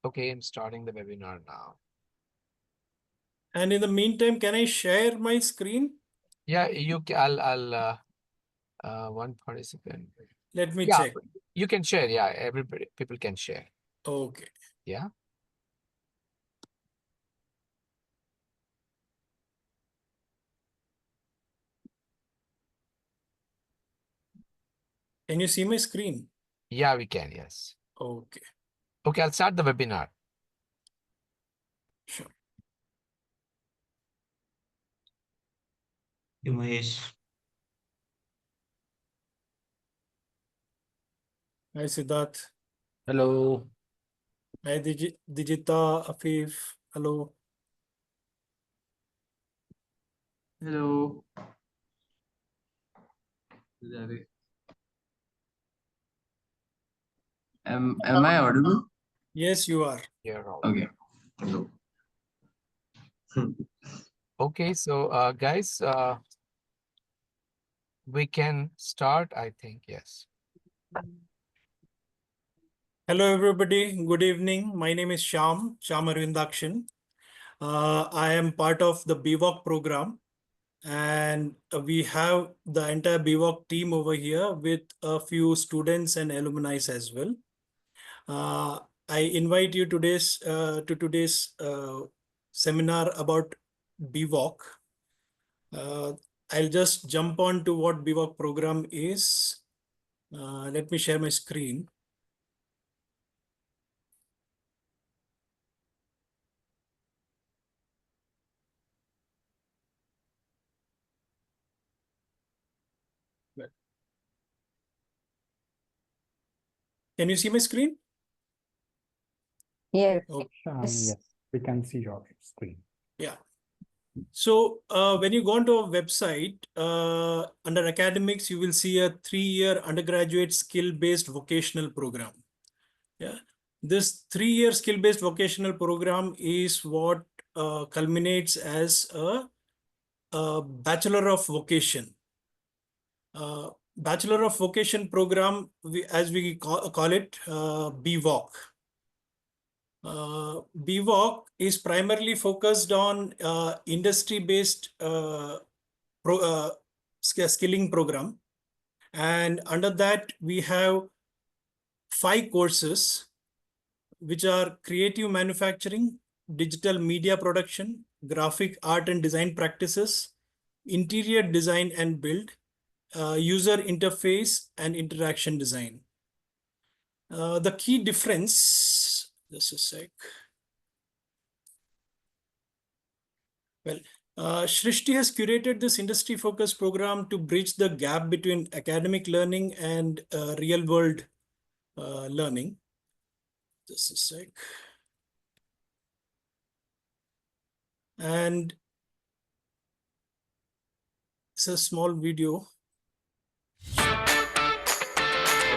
Okay, I'm starting the webinar now. And in the meantime, can I share my screen? Yeah, you can. One participant. Let me Yeah, check. you can share. Yeah, people can share. Okay. Yeah. Can you see my screen? Yeah, we can. Yes. Okay. Okay, I'll start the webinar. Sure. Mahesh. Hi, Siddharth. Hello. Hi, Digita, Afif. Hello. Hello. Am I audible? Yes, you are. Here. Okay. Hello. Okay, so guys, we can start, I think. Yes. Hello, everybody. Good evening. My name is Shyam Arvindakshan. I am part of the BVoc program, and we have the entire BVoc team over here with a few students and alumni as well. I invite you to today's seminar about BVoc. I'll just jump on to what BVoc program is. Let me share my screen. Can you see my screen? Yes. Okay. Yes, we can see your screen. Yeah. So when you go onto a website, under academics, you will see a 3-year undergraduate skill-based vocational program. Yeah. This 3-year skill-based vocational program is what culminates as a Bachelor of Vocation. Bachelor of Vocation program, as we call it, BVoc. BVoc is primarily focused on industry-based skilling program. And under that, we have 5 courses, which are creative manufacturing, digital media production, graphic art and design practices, interior design and build, user interface and interaction design. The key difference, just a sec. Well, Shrishti has curated this industry-focused program to bridge the gap between academic learning and real-world learning. Just a sec. And it's a small video.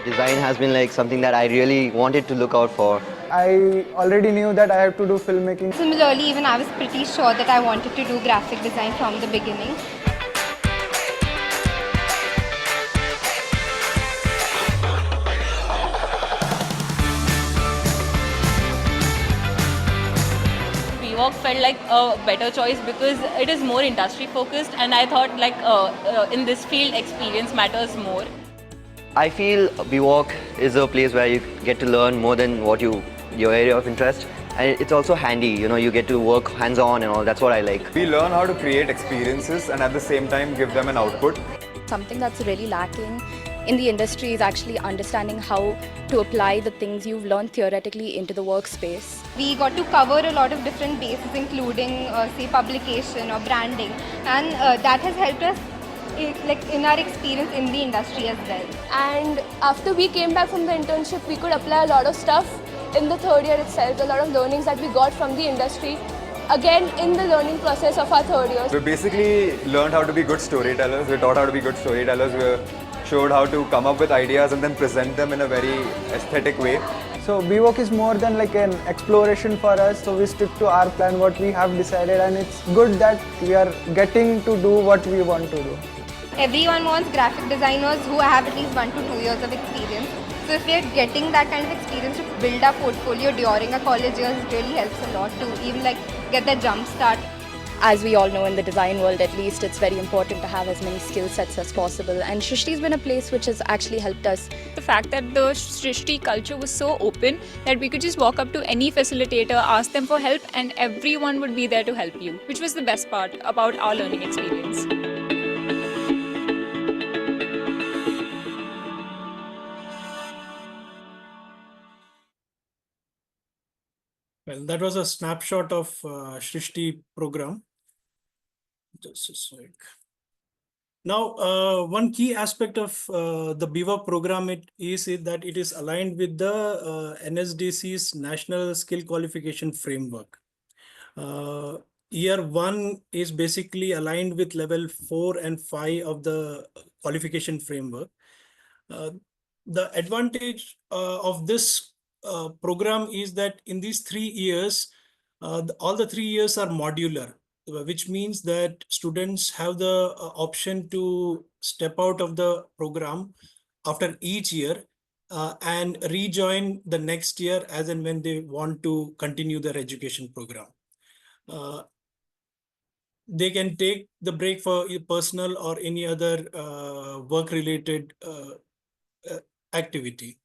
Design has been like something that I really wanted to look out for. I already knew that I have to do filmmaking. Similarly, even I was pretty sure that I wanted to do graphic design from the beginning. BVoc felt like a better choice because it is more industry focused, and I thought like in this field experience matters more. I feel BVoc is a place where you get to learn more than what your area of interest, and it's also handy, you get to work hands-on and all. That's what I like. We learn how to create experiences and at the same time give them an output. Something that's really lacking in the industry is actually understanding how to apply the things you've learned theoretically into the workspace. We got to cover a lot of different bases, including say publication or branding, and that has helped us in our experience in the industry as well. And after we came back from the internship, we could apply a lot of stuff in the third year itself, a lot of learnings that we got from the industry, again in the learning process of our third year. We basically learned how to be good storytellers. We taught how to be good storytellers. We showed how to come up with ideas and then present them in a very aesthetic way. So BVoc is more than like an exploration for us. So we stick to our plan, what we have decided, and it's good that we are getting to do what we want to do. Everyone wants graphic designers who have at least 1 to 2 years of experience. So if we are getting that kind of experience to build our portfolio during our college years, it really helps a lot to even like get that jump start. As we all know, in the design world at least, it's very important to have as many skill sets as possible. And Shrishti's been a place which has actually helped us. The fact that the Shrishti culture was so open that we could just walk up to any facilitator, ask them for help, and everyone would be there to help you, which was the best part about our learning experience. Well, that was a snapshot of Shrishti program. Just a sec. Now, one key aspect of the BVoc program is that it is aligned with the NSDC's National Skill Qualification Framework. Year 1 is basically aligned with level 4 and 5 of the qualification framework. The advantage of this program is that in these 3 years, all the 3 years are modular, which means that students have the option to step out of the program after each year and rejoin the next year as and when they want to continue their education program. They can take the break for personal or any other work-related activity.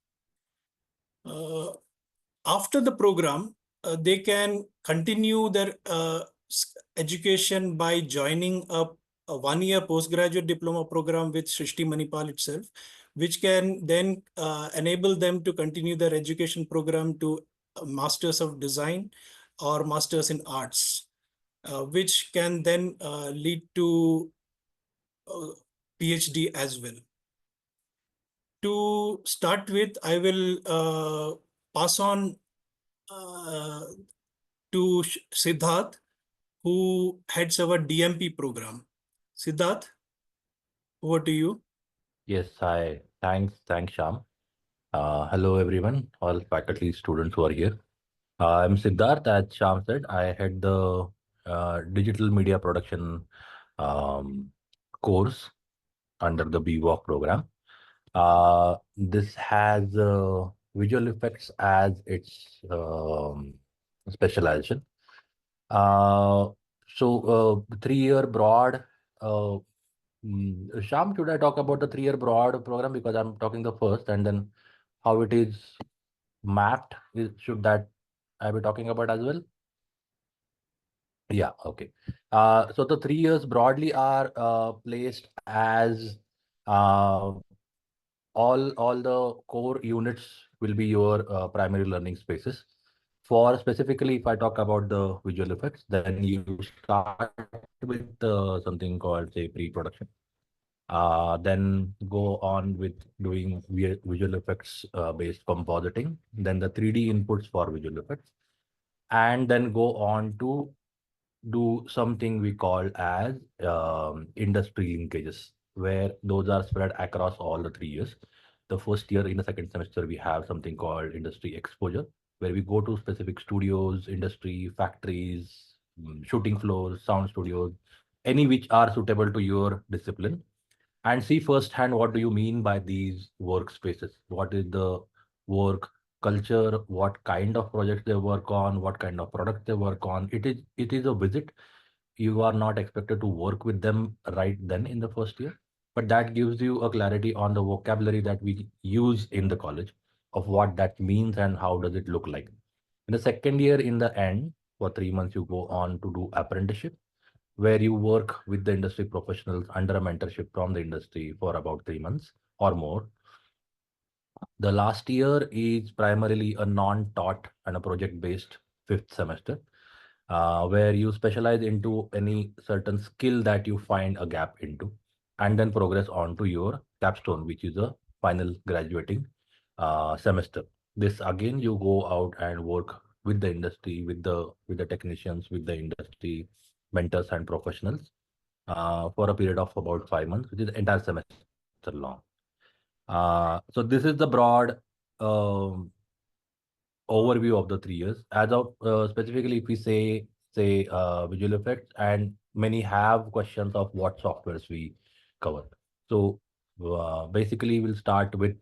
After the program, they can continue their education by joining a 1-year postgraduate diploma program with Srishti Manipal itself, which can then enable them to continue their education program to Masters of Design or Masters in Arts, which can then lead to PhD as well. To start with, I will pass on to Siddharth, who heads our DMP program. Siddharth, over to you. Yes, hi. Thanks, Sham. Hello, everyone, all faculty, students who are here. I'm Siddharth. As Sham said, I head the digital media production course under the BVoc program. This has visual effects as its specialization. So 3-year broad. Sham, should I talk about the 3-year broad program because I'm talking the first, and then how it is mapped? Should that I be talking about as well? Yeah, okay. So the 3 years broadly are placed as all the core units will be your primary learning spaces. For specifically, if I talk about the visual effects, then you start with something called, say, pre-production. Then go on with doing visual effects based compositing, then the 3D inputs for visual effects, and then go on to do something we call as industry linkages, where those are spread across all the 3 years. The first year, in the second semester, we have something called industry exposure, where we go to specific studios, industry, factories, shooting floors, sound studios, any which are suitable to your discipline, and see firsthand what do you mean by these workspaces. What is the work culture, what kind of projects they work on, what kind of products they work on. It is a visit. You are not expected to work with them right then in the first year, but that gives you a clarity on the vocabulary that we use in the college, of what that means and how does it look like. In the second year, in the end, for 3 months, you go on to do apprenticeship, where you work with the industry professionals under a mentorship from the industry for about 3 months or more. The last year is primarily a non-taught and a project-based 5th semester, where you specialize into any certain skill that you find a gap into, and then progress on to your capstone, which is a final graduating semester. This again, you go out and work with the industry, with the technicians, with the industry mentors and professionals for a period of about 5 months, which is the entire semester long. So this is the broad overview of the 3 years. As of specifically, if we say visual effects, and many have questions of what softwares we cover. So basically, we'll start with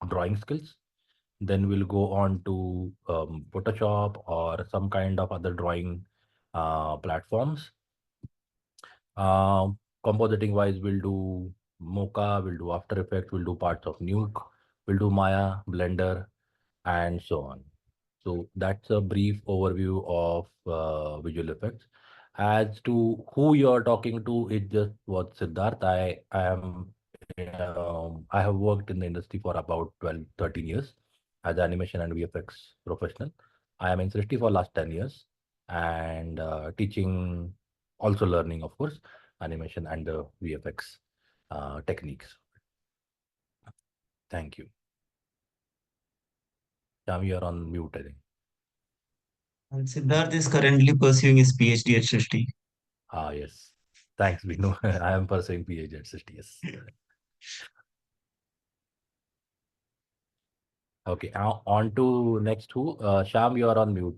drawing skills. Then we'll go on to Photoshop or some kind of other drawing platforms. Compositing wise, we'll do Mocha, we'll do After Effects, we'll do parts of Nuke, we'll do Maya, Blender, and so on. So that's a brief overview of visual effects. As to who you're talking to, it just was Siddharth. I have worked in the industry for about 12, 13 years as animation and VFX professional. I am in Srishti for last 10 years and teaching, also learning, of course, animation and the VFX techniques. Thank you. Sham, you are on mute, I think. And Siddharth is currently pursuing his PhD at Srishti. Ah, yes. Thanks, Binu. I am pursuing PhD at Srishti, yes. Okay, now on to next who. Sham, you are on mute.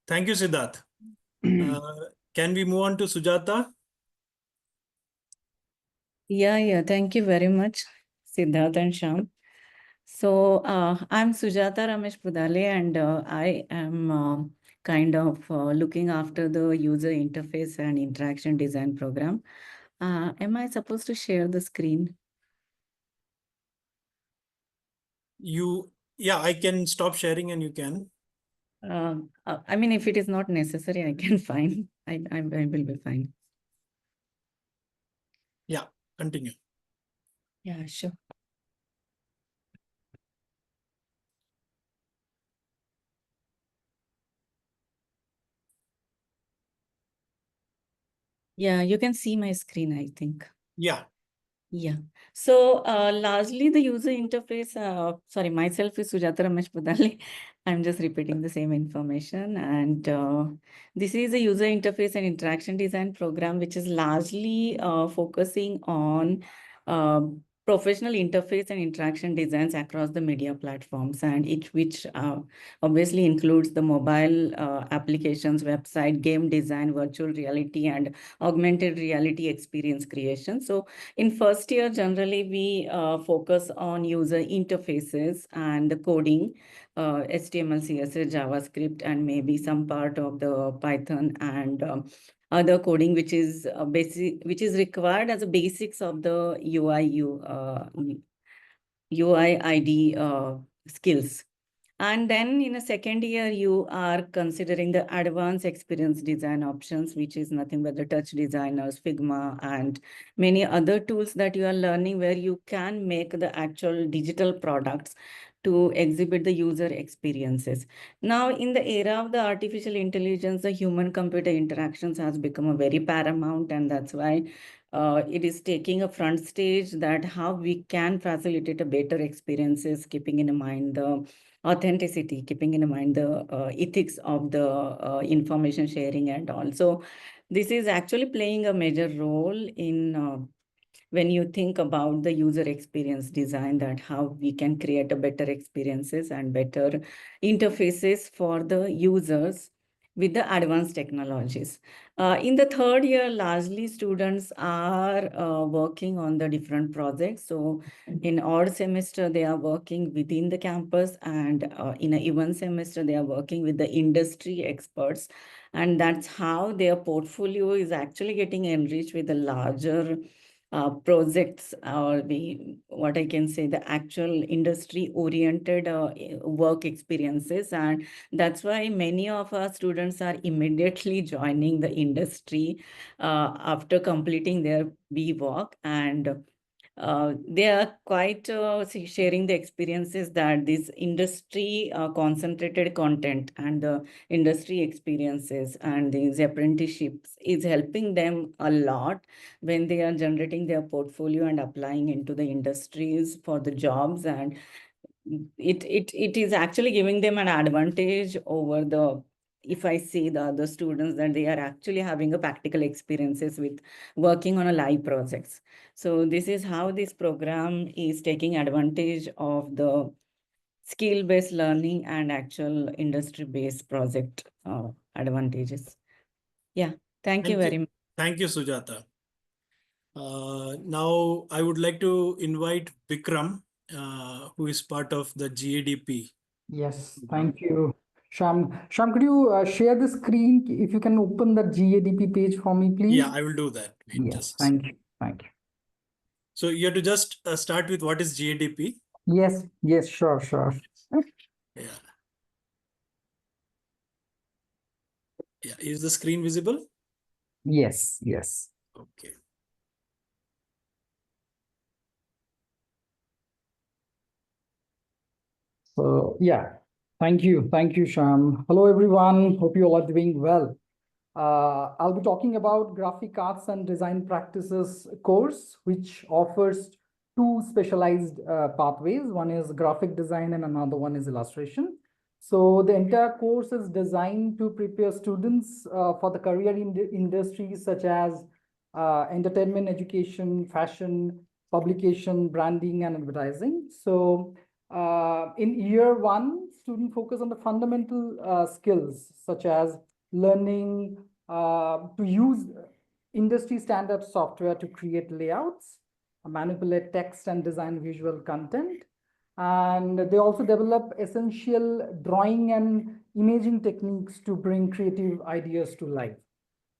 Thank you, Siddharth. Can we move on to Sujata? Yeah, thank you very much, Siddharth and Sham. So I'm Sujata Ramesh Pudale, and I am kind of looking after the user interface and interaction design program. Am I supposed to share the screen? Yeah, I can stop sharing and you can. I mean, if it is not necessary, I can fine. I will be fine. Yeah, continue. Yeah, sure. Yeah, you can see my screen, I think. Yeah. Yeah. So largely the user interface, sorry, myself is Sujata Ramesh Pudale. I'm just repeating the same information. And this is a user interface and interaction design program, which is largely focusing on professional interface and interaction designs across the media platforms, and which obviously includes the mobile applications, website, game design, virtual reality, and augmented reality experience creation. So in first year, generally, we focus on user interfaces and the coding, HTML, CSS, JavaScript, and maybe some part of the Python and other coding, which is required as a basics of the UI ID skills. And then in a second year, you are considering the advanced experience design options, which is nothing but the touch designers, Figma, and many other tools that you are learning where you can make the actual digital products to exhibit the user experiences. Now, in the era of the artificial intelligence, the human-computer interactions has become a very paramount, and that's why it is taking a front stage that how we can facilitate a better experiences, keeping in mind the authenticity, keeping in mind the ethics of the information sharing and all. So this is actually playing a major role in when you think about the user experience design, that how we can create a better experiences and better interfaces for the users with the advanced technologies. In the third year, largely students are working on the different projects. So in odd semester, they are working within the campus, and in an even semester, they are working with the industry experts. And that's how their portfolio is actually getting enriched with the larger projects, or what I can say, the actual industry-oriented work experiences. And that's why many of our students are immediately joining the industry after completing their BVoc, and they are quite sharing the experiences that this industry concentrated content and the industry experiences and these apprenticeships is helping them a lot when they are generating their portfolio and applying into the industries for the jobs. And it is actually giving them an advantage over the, if I see the other students, that they are actually having a practical experiences with working on a live projects. So this is how this program is taking advantage of the skill-based learning and actual industry-based project advantages. Yeah, thank you very much. Thank you, Sujata. Now I would like to invite Vikram, who is part of the GADP. Yes, thank you, Sham. Sham, could you share the screen? If you can open the GADP page for me, please. Yeah, I will do that. Wait, Yes, just. thank you. Thank you. So you have to just start with what is GADP. Yes, yes, sure, sure. Yeah. Yeah, is the screen visible? Yes, yes. Okay. So yeah, thank you, Sham. Hello, everyone. Hope you all are doing well. I'll be talking about graphic arts and design practices course, which offers two specialized pathways. One is graphic design and another one is illustration. So the entire course is designed to prepare students for the career in industries such as entertainment, education, fashion, publication, branding, and advertising. So in year one, students focus on the fundamental skills such as learning to use industry standard software to create layouts, manipulate text and design visual content. And they also develop essential drawing and imaging techniques to bring creative ideas to life.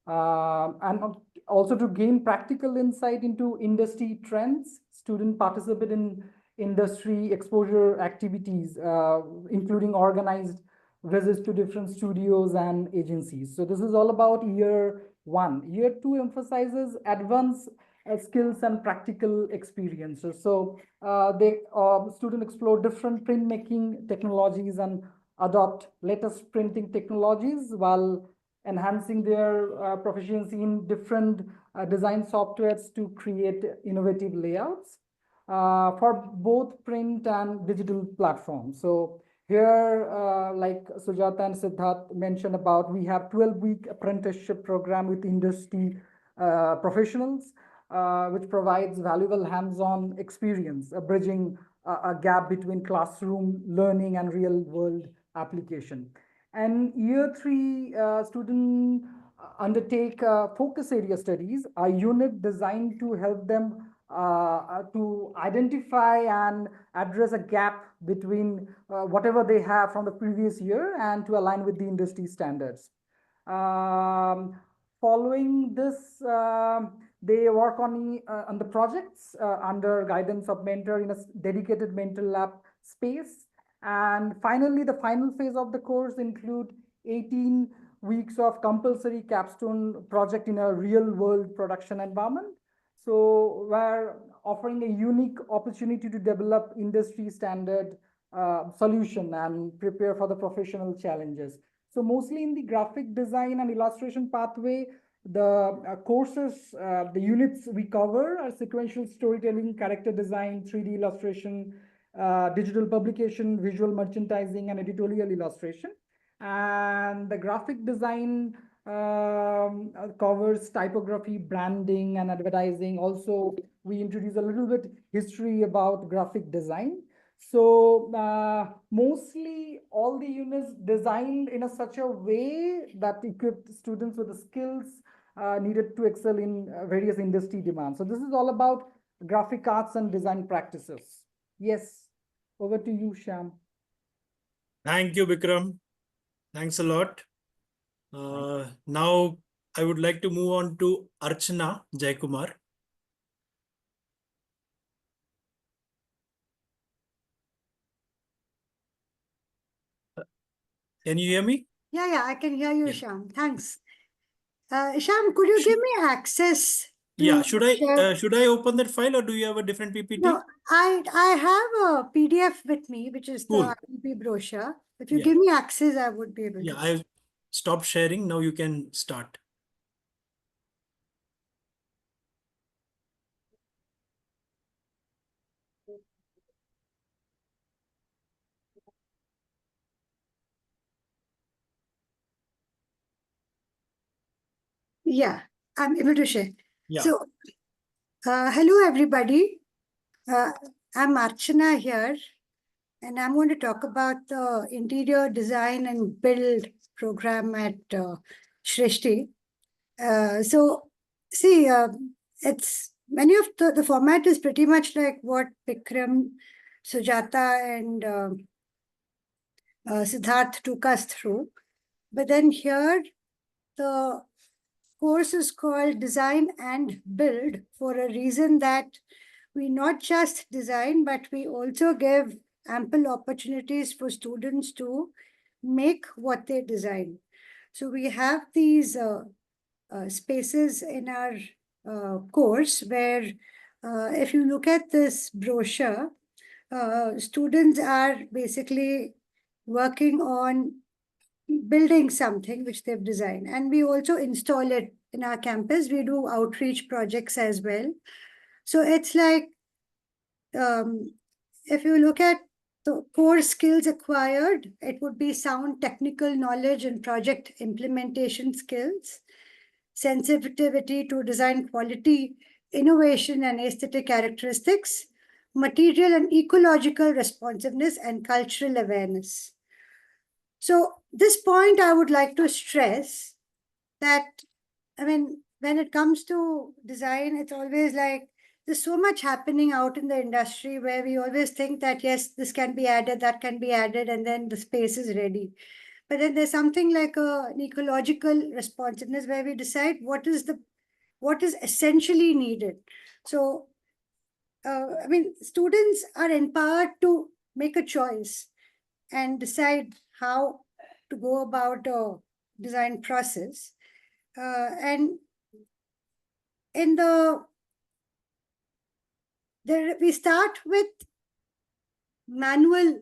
And also to gain practical insight into industry trends, students participate in industry exposure activities, including organized visits to different studios and agencies. So this is all about year one. Year two emphasizes advanced skills and practical experiences. So students explore different printmaking technologies and adopt latest printing technologies while enhancing their proficiency in different design softwares to create innovative layouts for both print and digital platforms. So here, like Sujata and Siddharth mentioned about, we have 12-week apprenticeship program with industry professionals, which provides valuable hands-on experience, bridging a gap between classroom learning and real-world application. And year three, students undertake focus area studies, a unit designed to help them to identify and address a gap between whatever they have from the previous year and to align with the industry standards. Following this, they work on the projects under guidance of mentor in a dedicated mentor lab space. And finally, the final phase of the course include 18 weeks of compulsory capstone project in a real world production environment. So we're offering a unique opportunity to develop industry standard solution and prepare for the professional challenges. So mostly in the graphic design and illustration pathway, the courses, the units we cover are sequential storytelling, character design, 3D illustration, digital publication, visual merchandising, and editorial illustration. And the graphic design covers typography, branding, and advertising. Also, we introduce a little bit history about graphic design. So mostly all the units designed in such a way that equip students with the skills needed to excel in various industry demands. So this is all about graphic arts and design practices. Yes, over to you, Sham. Thank you, Vikram. Thanks a lot. Now I would like to move on to Archana Jaikumar. Can you hear me? Yeah, I can hear you, Sham. Thanks. Sham, could you give me access to Yeah, should I open that file or do you have a different PPT? No, I have a PDF with me, which is Cool. the RDP brochure. If you give me access, I would be able to. Yeah, I've stopped sharing. Now you can start. Yeah, I'm able to share. Yeah. So, hello, everybody. I'm Archana here, and I'm going to talk about the interior design and build program at Shrishti. So, see, it's many of the format is pretty much like what Bikram, Sujata, and Siddharth took us through. But then here, the course is called Design and Build for a reason that we not just design, but we also give ample opportunities for students to make what they design. So we have these spaces in our course where if you look at this brochure, students are basically working on building something which they've designed. And we also install it in our campus. We do outreach projects as well. So it's like, if you look at the core skills acquired, it would be sound technical knowledge and project implementation skills, sensitivity to design quality, innovation and aesthetic characteristics, material and ecological responsiveness, and cultural awareness. So this point I would like to stress that, I mean, when it comes to design, it's always like, there's so much happening out in the industry where we always think that, yes, this can be added, that can be added, and then the space is ready. But then there's something like an ecological responsiveness where we decide what is essentially needed. So, I mean, students are empowered to make a choice and decide how to go about a design process. And in we start with manual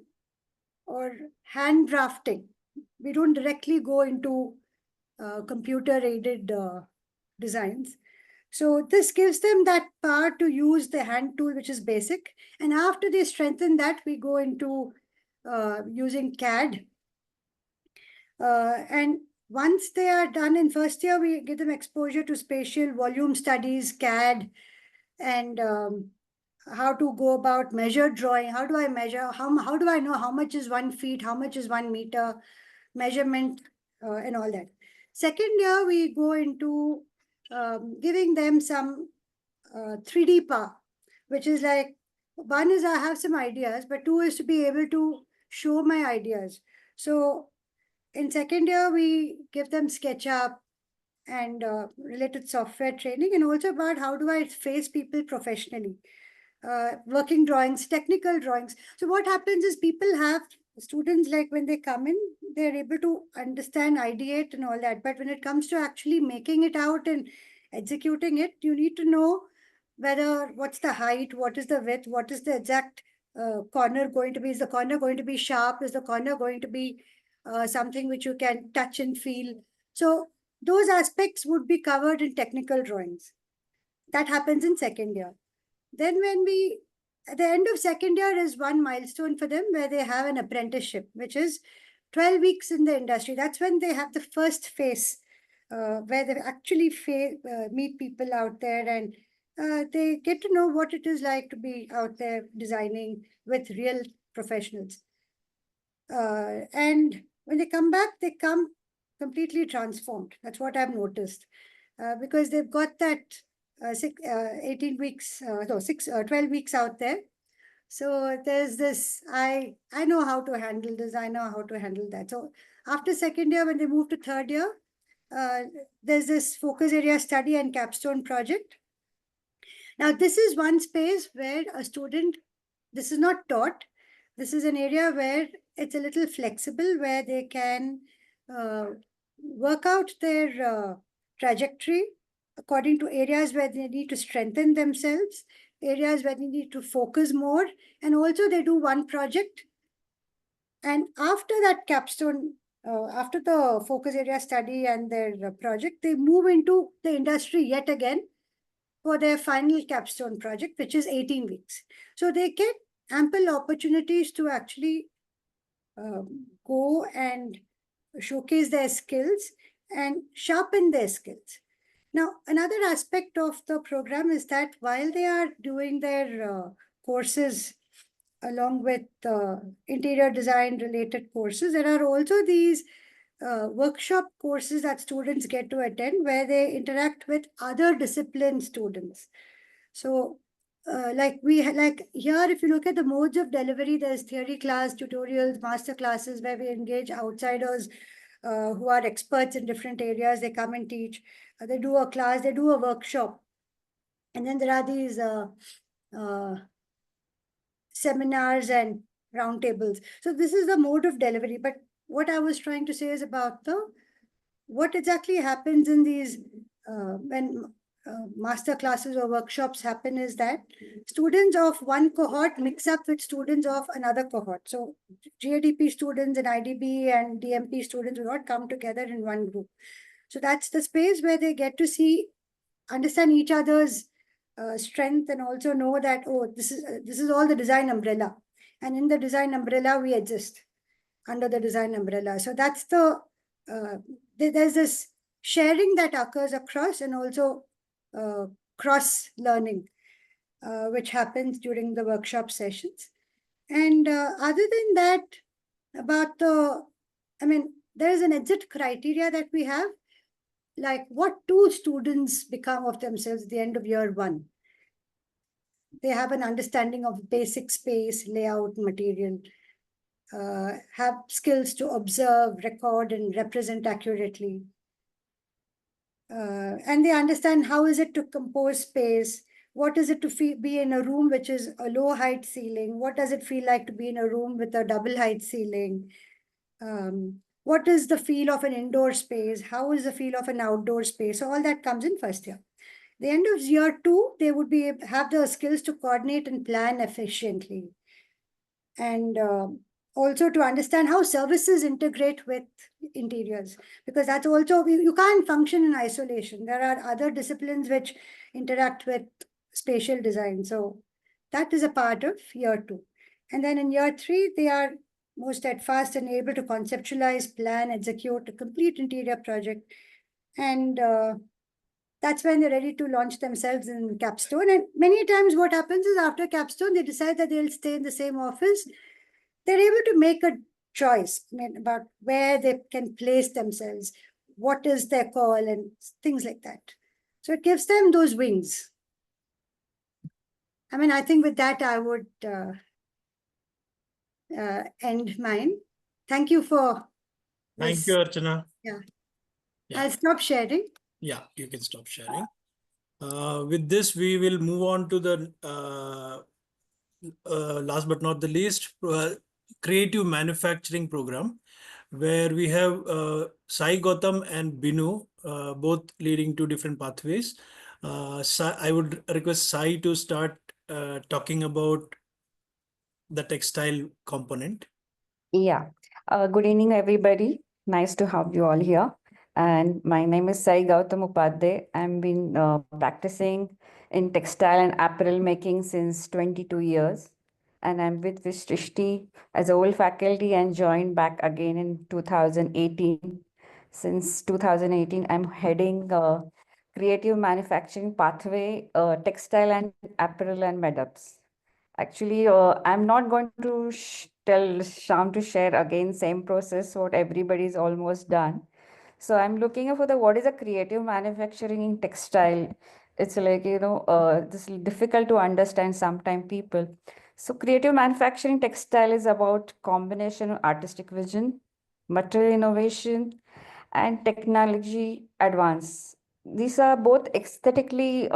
or hand drafting. We don't directly go into computer-aided designs. So this gives them that power to use the hand tool, which is basic. And after they strengthen that, we go into using CAD. And once they are done in first year, we give them exposure to spatial volume studies, CAD, and how to go about measure drawing. How do I measure? How do I know how much is 1 feet, how much is 1 meter, measurement, and all that. Second year, we go into giving them some 3D power, which is like, one is I have some ideas, but two is to be able to show my ideas. So in second year, we give them SketchUp and related software training, and also about how do I face people professionally. Working drawings, technical drawings. So what happens is students, like when they come in, they're able to understand, ideate and all that. But when it comes to actually making it out and executing it, you need to know what's the height, what is the width, what is the exact corner going to be. Is the corner going to be sharp? Is the corner going to be something which you can touch and feel? So those aspects would be covered in technical drawings. That happens in second year. Then at the end of second year is one milestone for them where they have an apprenticeship, which is 12 weeks in the industry. That's when they have the first phase where they actually meet people out there, and they get to know what it is like to be out there designing with real professionals. And when they come back, they come completely transformed. That's what I've noticed, because they've got that 18 weeks, 12 weeks out there. So there's this, I know how to handle this, I know how to handle that. So after second year, when they move to third year, there's this focus area study and capstone project. Now, this is one space where a student, this is not taught. This is an area where it's a little flexible, where they can work out their trajectory according to areas where they need to strengthen themselves, areas where they need to focus more, and also they do one project. And after that capstone, after the focus area study and their project, they move into the industry yet again for their final capstone project, which is 18 weeks. So they get ample opportunities to actually go and showcase their skills and sharpen their skills. Now, another aspect of the program is that while they are doing their courses along with interior design related courses, there are also these workshop courses that students get to attend where they interact with other discipline students. So like here, if you look at the modes of delivery, there's theory class, tutorials, master classes where we engage outsiders who are experts in different areas. They come and teach. They do a class, they do a workshop. And then there are these seminars and roundtables. So this is the mode of delivery. But what I was trying to say is about what exactly happens in these when master classes or workshops happen is that students of one cohort mix up with students of another cohort. So GADP students and IDB and DMP students will not come together in one group. So that's the space where they get to understand each other's strength and also know that, oh, this is all the design umbrella. And in the design umbrella, we exist under the design umbrella. So that's there's this sharing that occurs across and also cross learning, which happens during the workshop sessions. And other than that, there's an exit criteria that we have, like what do students become of themselves at the end of year one? They have an understanding of basic space, layout, material, have skills to observe, record, and represent accurately. And they understand how is it to compose space, what is it to be in a room which is a low height ceiling, what does it feel like to be in a room with a double height ceiling, what is the feel of an indoor space, how is the feel of an outdoor space. So all that comes in first year. The end of year two, they would have the skills to coordinate and plan efficiently. And also to understand how services integrate with interiors, because that's also, you can't function in isolation. There are other disciplines which interact with spatial design. So that is a part of year two. And then in year three, they are more steadfast and able to conceptualize, plan, execute a complete interior project. And that's when they're ready to launch themselves in capstone. And many times what happens is after capstone, they decide that they'll stay in the same office. They're able to make a choice about where they can place themselves, what is their call, and things like that. So it gives them those wings. I think with that, I would end mine. Thank you for this. Thank you, Archana. Yeah. Yeah. I'll stop sharing. Yeah, you can stop sharing. With this, we will move on to the last but not the least, creative manufacturing program, where we have Sai Gautam and Binu, both leading to different pathways. I would request Sai to start talking about the textile component. Yeah. Good evening, everybody. Nice to have you all here. And my name is Sai Gautam Upadhyay. I've been practicing in textile and apparel making since 22 years. And I'm with Srishti as a whole faculty and joined back again in 2018. Since 2018, I'm heading creative manufacturing pathway, textile and apparel and medups. Actually, I'm not going to tell Sham to share again same process what everybody's almost done. So I'm looking for what is a creative manufacturing in textile. It's like, this is difficult to understand sometimes people. So creative manufacturing textile is about combination of artistic vision, material innovation, and technology advance. These are both aesthetically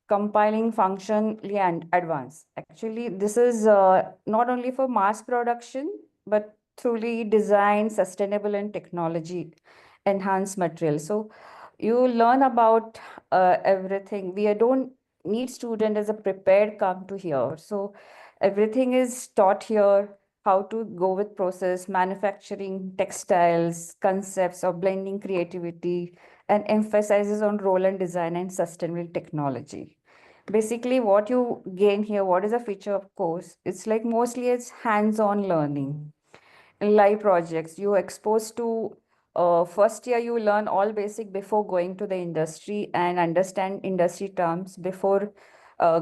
compiling functionally and advanced. Actually, this is not only for mass production, but truly design, sustainable and technology enhanced material. So you learn about everything. We don't need student as a prepared come to here. So everything is taught here, how to go with process, manufacturing, textiles, concepts of blending creativity, and emphasizes on role and design and sustainable technology. Basically, what you gain here, what is a feature of course? It's like mostly it's hands-on learning. In live projects, you're exposed to first year, you learn all basic before going to the industry and understand industry terms before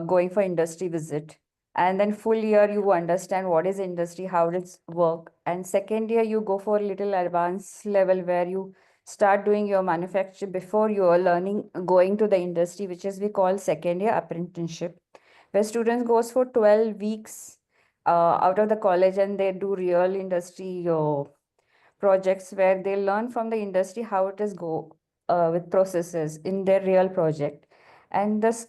going for industry visit. And then full year, you understand what is industry, how does it work. And second year, you go for a little advanced level where you start doing your manufacture before you are learning, going to the industry, which is we call second year apprenticeship, where students goes for 12 weeks out of the college and they do real industry projects where they learn from the industry how it is go with processes in their real project. And this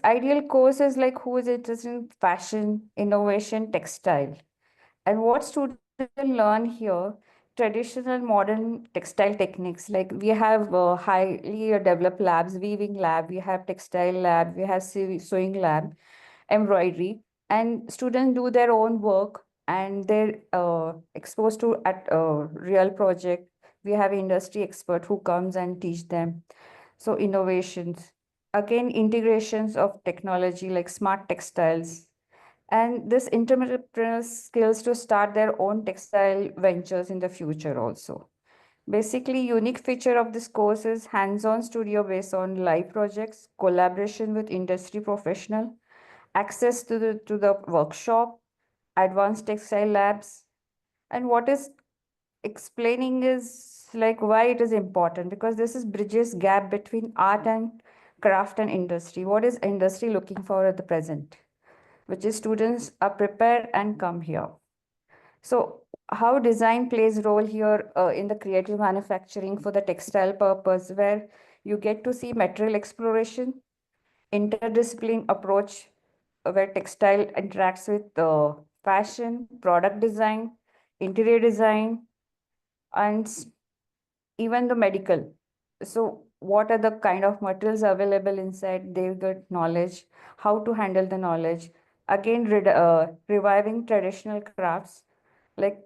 ideal course is like who is interested in fashion, innovation, textile. And what students learn here, traditional modern textile techniques, like we have highly developed labs, weaving lab, we have textile lab, we have sewing lab, embroidery, and students do their own work and they're exposed to at a real project. We have industry expert who comes and teach them. So innovations, again, integrations of technology like smart textiles, and this entrepreneurial skills to start their own textile ventures in the future also. Basically, unique feature of this course is hands-on studio based on live projects, collaboration with industry professional, access to the workshop, advanced textile labs. And what is explaining is like why it is important, because this is bridges gap between art and craft and industry. What is industry looking for at the present? Which is students are prepared and come here. So how design plays role here in the creative manufacturing for the textile purpose, where you get to see material exploration, interdiscipline approach, where textile interacts with fashion, product design, interior design, and even the medical. So what are the kind of materials available inside? They get knowledge, how to handle the knowledge. Again, reviving traditional crafts, like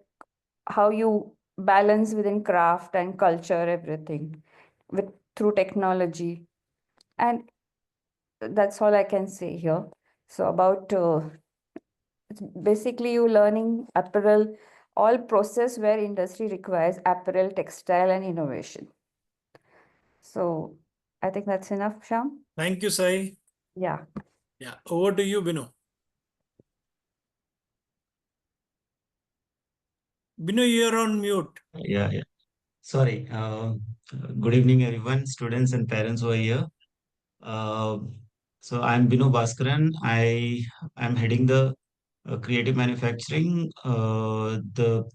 how you balance within craft and culture, everything with through technology. And that's all I can say here. So about it's basically you learning apparel, all process where industry requires apparel, textile, and innovation. So I think that's enough, Sham. Thank you, Sai. Yeah. Yeah. Over to you, Binu. Binu, you're on mute. Yeah, yeah. Sorry. Good evening, everyone, students and parents who are here. Uh, so I'm Binu Bhaskaran. I am heading the creative manufacturing, the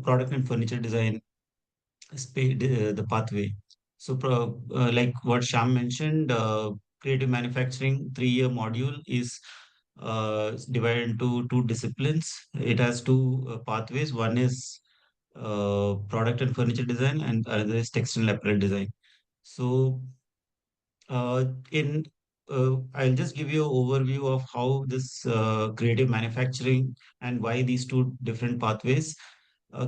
product and furniture design the pathway. So, like what Sham mentioned, creative manufacturing 3-year module is divided into two disciplines. It has two pathways. One is product and furniture design, and another is textile apparel design. So, in I'll just give you an overview of how this creative manufacturing and why these two different pathways.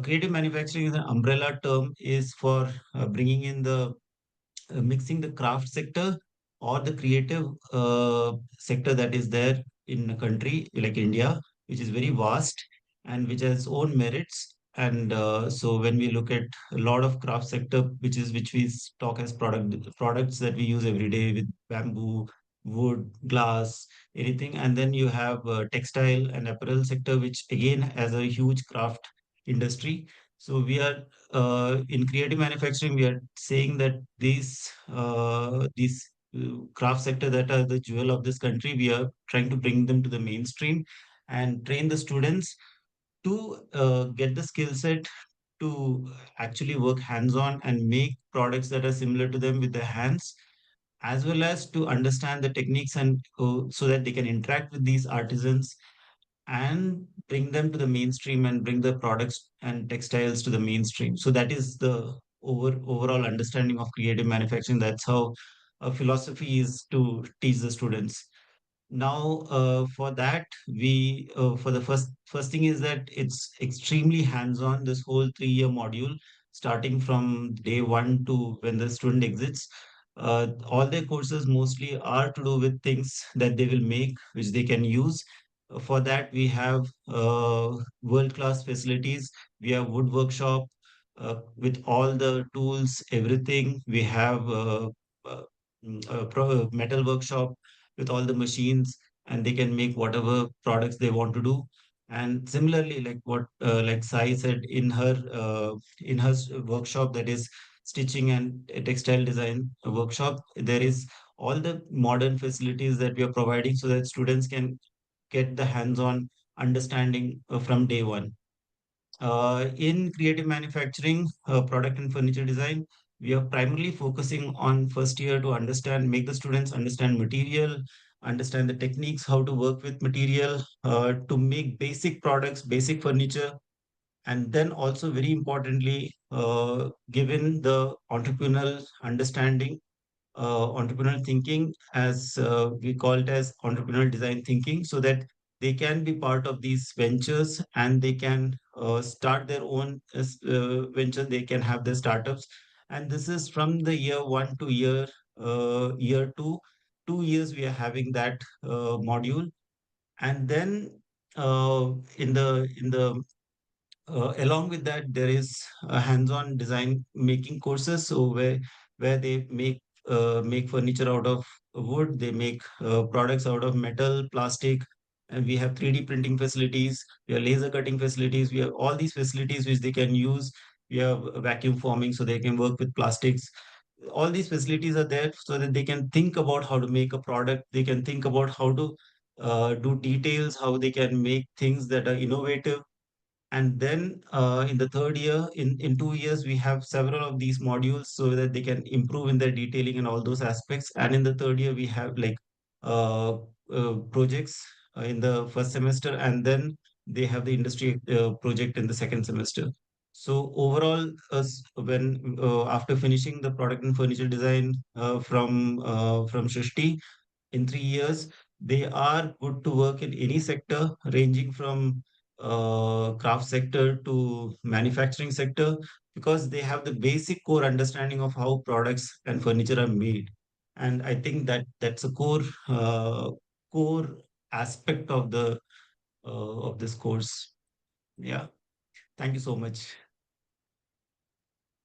Creative manufacturing is an umbrella term, is for bringing in the mixing the craft sector or the creative sector that is there in a country like India, which is very vast and which has own merits. And so when we look at a lot of craft sector, which we talk as products that we use every day with bamboo, wood, glass, anything, and then you have textile and apparel sector, which again has a huge craft industry. So we are in creative manufacturing, we are saying that these craft sector that are the jewel of this country, we are trying to bring them to the mainstream and train the students to get the skill set to actually work hands-on and make products that are similar to them with their hands, as well as to understand the techniques and so that they can interact with these artisans and bring them to the mainstream and bring the products and textiles to the mainstream. So that is the overall understanding of creative manufacturing. That's how a philosophy is to teach the students. Now, for that, we for the first thing is that it's extremely hands-on. This whole 3-year module, starting from day one to when the student exits, all their courses mostly are to do with things that they will make, which they can use. For that, we have world-class facilities. We have wood workshop with all the tools, everything. We have uh, metal workshop with all the machines, and they can make whatever products they want to do. And similarly, like what like Sai said in her workshop, that is stitching and a textile design workshop. There is all the modern facilities that we are providing so that students can get the hands-on understanding from day one. In creative manufacturing, product and furniture design, we are primarily focusing on first year to make the students understand material, understand the techniques, how to work with material, to make basic products, basic furniture, and then also very importantly, given the entrepreneurial understanding, entrepreneurial thinking, as we call it as entrepreneurial design thinking, so that they can be part of these ventures and they can start their own venture. They can have their startups, and this is from the year one to year two. 2 years we are having that module, and then in the along with that, there is a hands-on design making courses. So where they make furniture out of wood, they make products out of metal, plastic, and we have 3D printing facilities, we have laser cutting facilities, we have all these facilities which they can use. We have vacuum forming, so they can work with plastics. All these facilities are there so that they can think about how to make a product. They can think about how to do details, how they can make things that are innovative. And then in the third year, in 2 years, we have several of these modules so that they can improve in their detailing and all those aspects. And in the third year, we have like projects in the first semester, and then they have the industry project in the second semester. So overall, when after finishing the product and furniture design from Shrishti, in 3 years, they are good to work in any sector, ranging from craft sector to manufacturing sector, because they have the basic core understanding of how products and furniture are made. And I think that that's a core aspect of this course. Yeah. Thank you so much,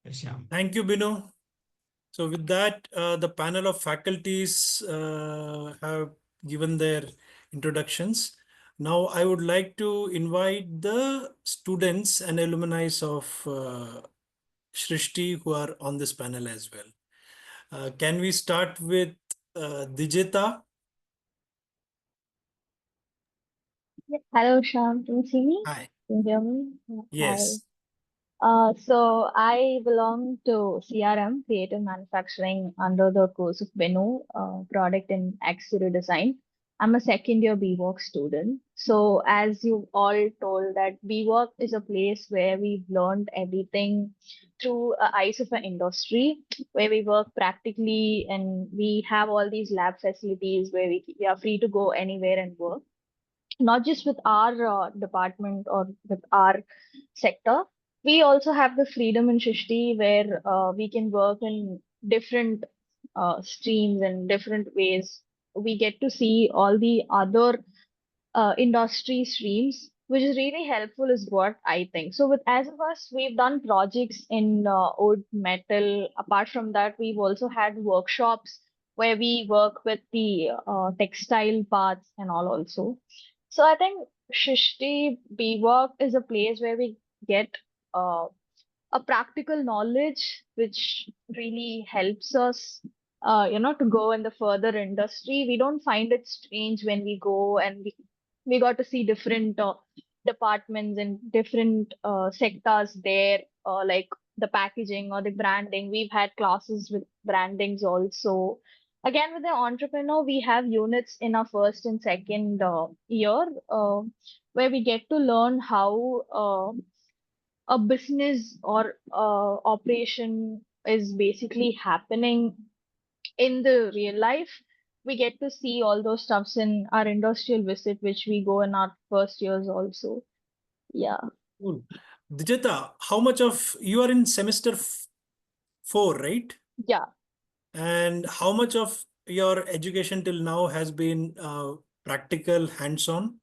Shyam. Thank you, Binu. So with that, the panel of faculties have given their introductions. Now I would like to invite the students and alumni of Shrishti who are on this panel as well. Can we start with Dijita? Hello, Sham. Can you see me? Hi. Can you hear me? Yes. Hi. So I belong to CRM, Creative Manufacturing, under the course of Benu, Product and Exterior Design. I'm a second year BVoc student. So as you all told that BVoc is a place where we've learned everything through eyes of an industry, where we work practically and we have all these lab facilities where we are free to go anywhere and work, not just with our department or with our sector. We also have the freedom in Shishti where we can work in different streams and different ways. We get to see all the other industry streams, which is really helpful, is what I think. So with as of us, we've done projects in wood, metal. Apart from that, we've also had workshops where we work with the textile parts and all also. So I think Shishti BVoc is a place where we get uh, a practical knowledge which really helps us to go in the further industry. We don't find it strange when we go and we got to see different departments and different sectors there, like the packaging or the branding. We've had classes with brandings also. Again, with the entrepreneur, we have units in our first and second year where we get to learn how a business or operation is basically happening in the real life. We get to see all those stuffs in our industrial visit, which we go in our first years also. Yeah. Cool. Dijita, how much of you are in semester 4, right? Yeah. And how much of your education till now has been practical, hands-on?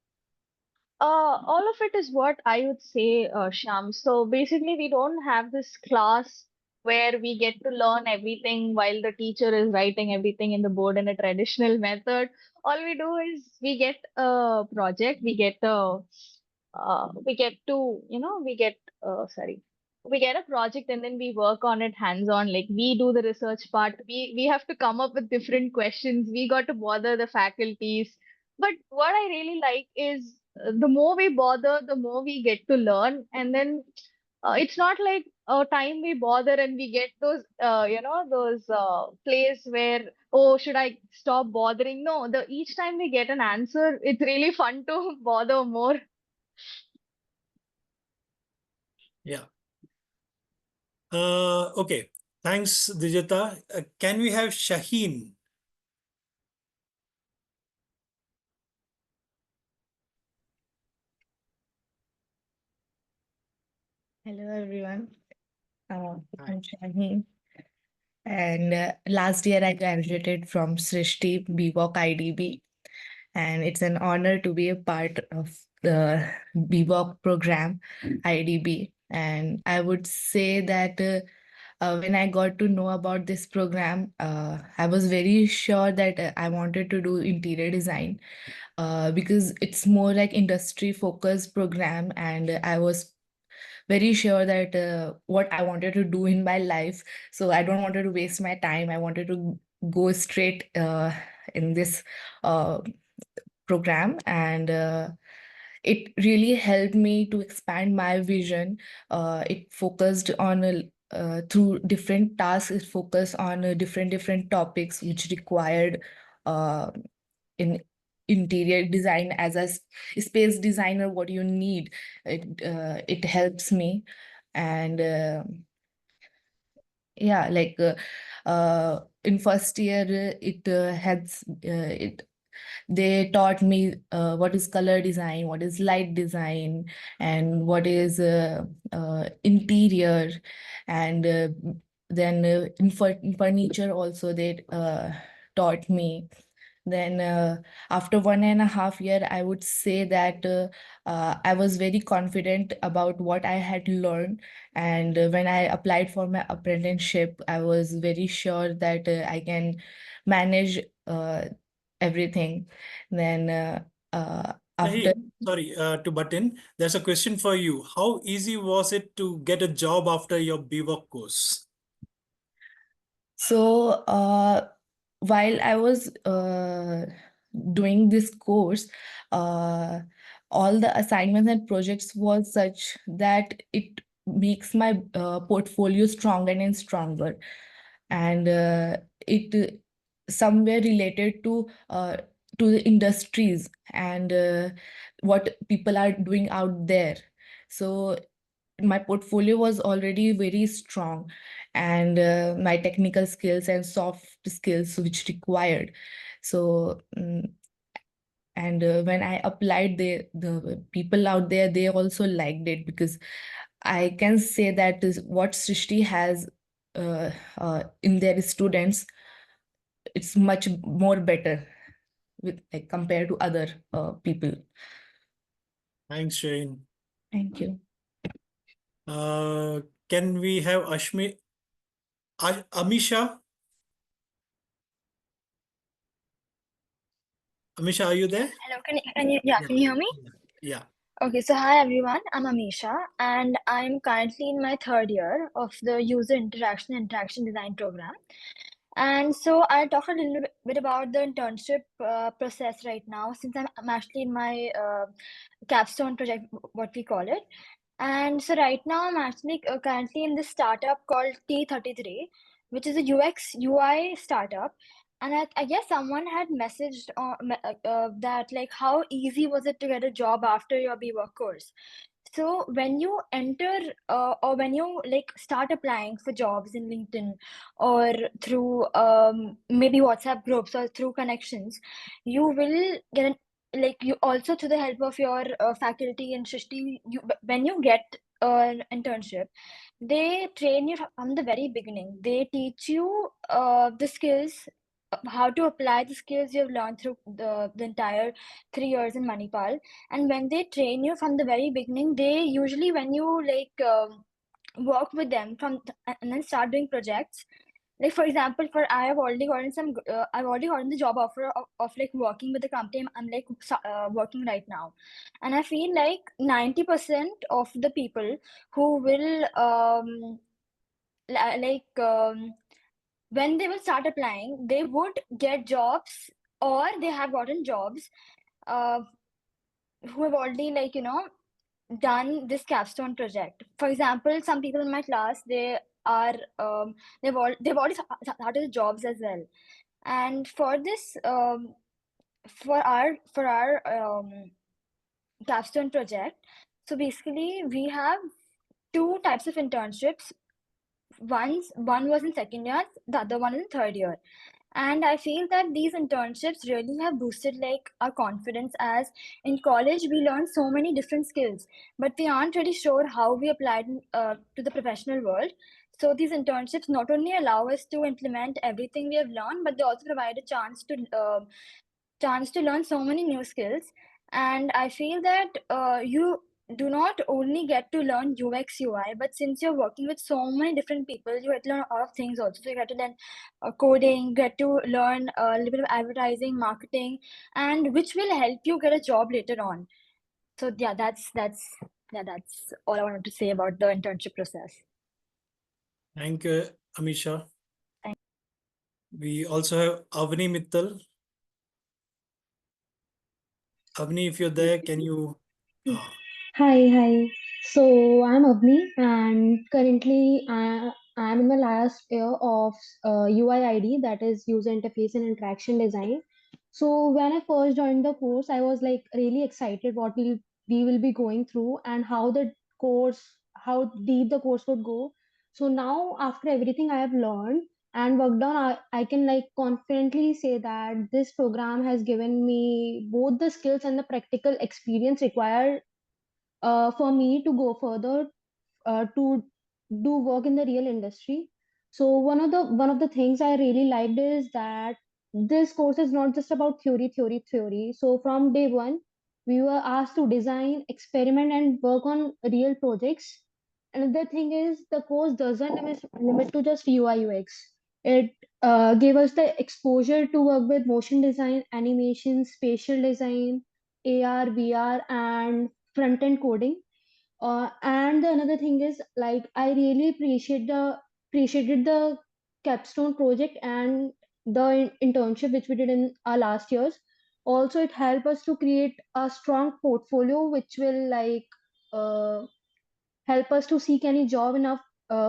All of it is what I would say, Sham. So basically, we don't have this class where we get to learn everything while the teacher is writing everything in the board in a traditional method. All we do is we get a project, we get to, sorry. we get a project and then we work on it hands-on. Like we do the research part. We have to come up with different questions. We got to bother the faculties. But what I really like is the more we bother, the more we get to learn. And then it's not like time we bother and we get those those place where, oh, should I stop bothering? No, the each time we get an answer, it's really fun to bother more. Yeah. Okay. Thanks, Dijata. Can we have Shaheen? Hello everyone. I'm Shaheen. And last year I graduated from Srishti BVoc IDB. And it's an honor to be a part of the BVoc program IDB. And I would say that when I got to know about this program, I was very sure that I wanted to do interior design because it's more like industry focused program, and I was very sure that what I wanted to do in my life. So I don't wanted to waste my time. I wanted to go straight in this program, and it really helped me to expand my vision. It focused on through different tasks. It focused on different topics which required in interior design. As a space designer, what you need, it helps me. And yeah, like in first year it has it they taught me what is color design, what is light design, and what is interior. And then in furniture also they taught me. Then after 1.5 years, I would say that I was very confident about what I had learned. And when I applied for my apprenticeship, I was very sure that I can manage everything. Then after Shaheen, sorry to butt in. There's a question for you. How easy was it to get a job after your BVoc course? So while I was doing this course, all the assignments and projects was such that it makes my portfolio stronger and stronger. And it somewhere related to the industries and what people are doing out there. So my portfolio was already very strong, and my technical skills and soft skills which required. So and when I applied, the people out there, they also liked it, because I can say that is what Srishti has in their students, it's much more better with, like, compared to other people. Thanks, Shane. Thank you. Can we have Amisha? Amisha, are you there? Hello, can you hear me? Yeah. Okay, so hi everyone, I'm Amisha, and I'm currently in my third year of the User Interaction Design program. And so I'll talk a little bit about the internship process right now, since I'm actually in my capstone project, what we call it. And so right now I'm actually currently in this startup called T33, which is a UX UI startup. And I guess someone had messaged that, like, how easy was it to get a job after your BVoc course? So when you enter or when you like start applying for jobs in LinkedIn or through maybe WhatsApp groups or through connections, you will get an, like, you also, through the help of your faculty and Shrishti, when you get an internship, they train you from the very beginning. They teach you the skills, how to apply the skills you've learned through the entire 3 years in Manipal. And when they train you from the very beginning, they usually, when you like work with them from and then start doing projects, like for example, I have already gotten I've already gotten the job offer of like working with the company I'm like working right now, and I feel like 90% of the people who will when they will start applying, they would get jobs or they have gotten jobs who have already done this capstone project. For example, some people in my class, they are they've already started jobs as well. And for this for our capstone project, so basically we have two types of internships. One was in second year, the other one in third year. And I feel that these internships really have boosted like our confidence, as in college we learn so many different skills, but we aren't really sure how we apply it to the professional world. So these internships not only allow us to implement everything we have learned, but they also provide a chance to learn so many new skills. And I feel that you do not only get to learn UX UI, but since you're working with so many different people, you get to learn a lot of things also. So you get to learn coding, get to learn a little bit of advertising, marketing, and which will help you get a job later on. So yeah, that's all I wanted to say about the internship process. Thank you, Amisha. We also have Avni Mittal. Avni, if you're there, can you? Hi. So I'm Avni, and currently I'm in the last year of UIID, that is User Interface and Interaction Design. So when I first joined the course, I was like really excited what we will be going through and how how deep the course would go. So now after everything I have learned and worked on, I can like confidently say that this program has given me both the skills and the practical experience required for me to go further to do work in the real industry. So one of the things I really liked is that this course is not just about theory. So from day one, we were asked to design, experiment, and work on real projects. Another thing is the course doesn't limit to just UI UX. It gave us the exposure to work with motion design, animation, spatial design, AR, VR, and front-end coding. And the another thing is like I really appreciated the capstone project and the internship which we did in our last years. Also, it helped us to create a strong portfolio which will like uh, help us to seek any job in our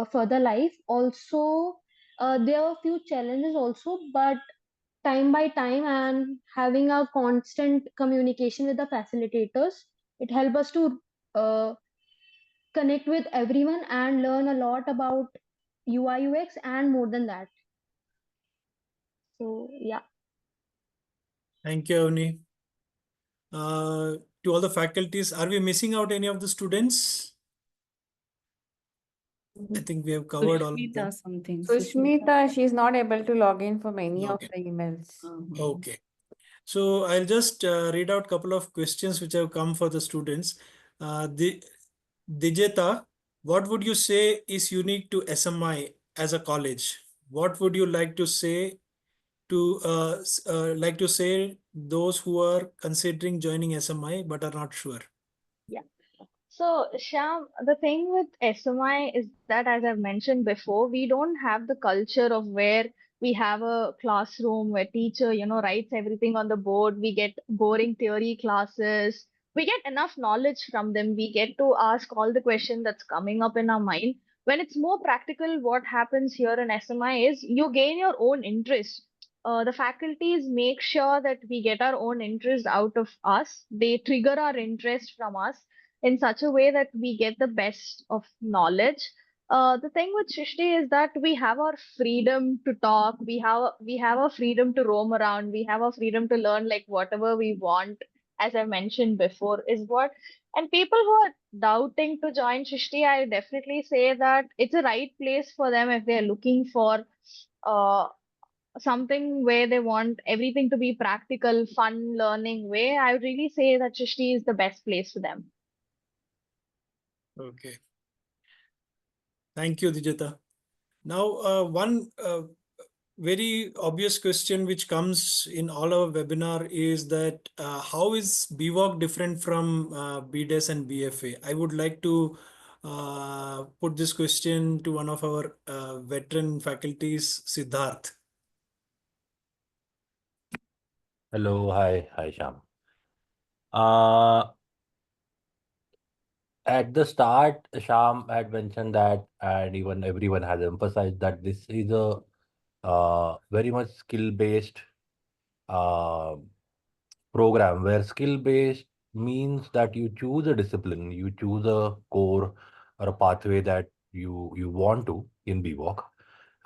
further life. Also, there are a few challenges also, but time by time and having a constant communication with the facilitators, it helps us to connect with everyone and learn a lot about UI UX and more than that. So yeah. Thank you, Avni. To all the faculties, are we missing out any of the students? I think we have covered all of them. Sushmita, she's not able to log in for many of the emails. Okay. So I'll just read out a couple of questions which have come for the students. Dijeta, what would you say is unique to SMI as a college? What would you like to say those who are considering joining SMI but are not sure? Yeah. So, Shyam, the thing with SMI is that, as I've mentioned before, we don't have the culture of where we have a classroom where teacher, writes everything on the board. We get boring theory classes. We get enough knowledge from them. We get to ask all the questions that's coming up in our mind. When it's more practical, what happens here in SMI is you gain your own interest. The faculties make sure that we get our own interest out of us. They trigger our interest from us in such a way that we get the best of knowledge. The thing with Shrishti is that we have our freedom to talk. We have our freedom to roam around. We have our freedom to learn like whatever we want. As I mentioned before, is what. And people who are doubting to join Shrishti, I definitely say that it's a right place for them if they're looking for something where they want everything to be practical, fun, learning way. I would really say that Shrishti is the best place for them. Okay. Thank you, Dijita. Now, one very obvious question which comes in all our webinar is that how is BVoc different from BDES and BFA? I would like to put this question to one of our veteran faculties, Siddharth. Hello, hi, Sham. At the start, Sham had mentioned that, and even everyone has emphasized that this is a very much skill-based uh, program where skill-based means that you choose a discipline, you choose a core or a pathway that you want to in BVoc,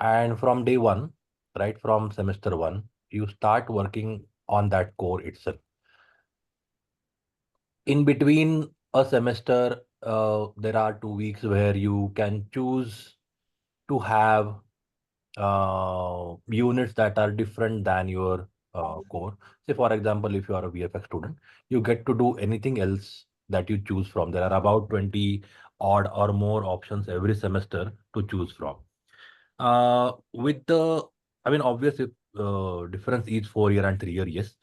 and from day one, right from semester one, you start working on that core itself. In between a semester, there are 2 weeks where you can choose to have units that are different than your core. Say, for example, if you are a VFX student, you get to do anything else that you choose from. There are about 20 odd or more options every semester to choose from. With the, I mean, obviously, difference is 4 year and 3 year, yes.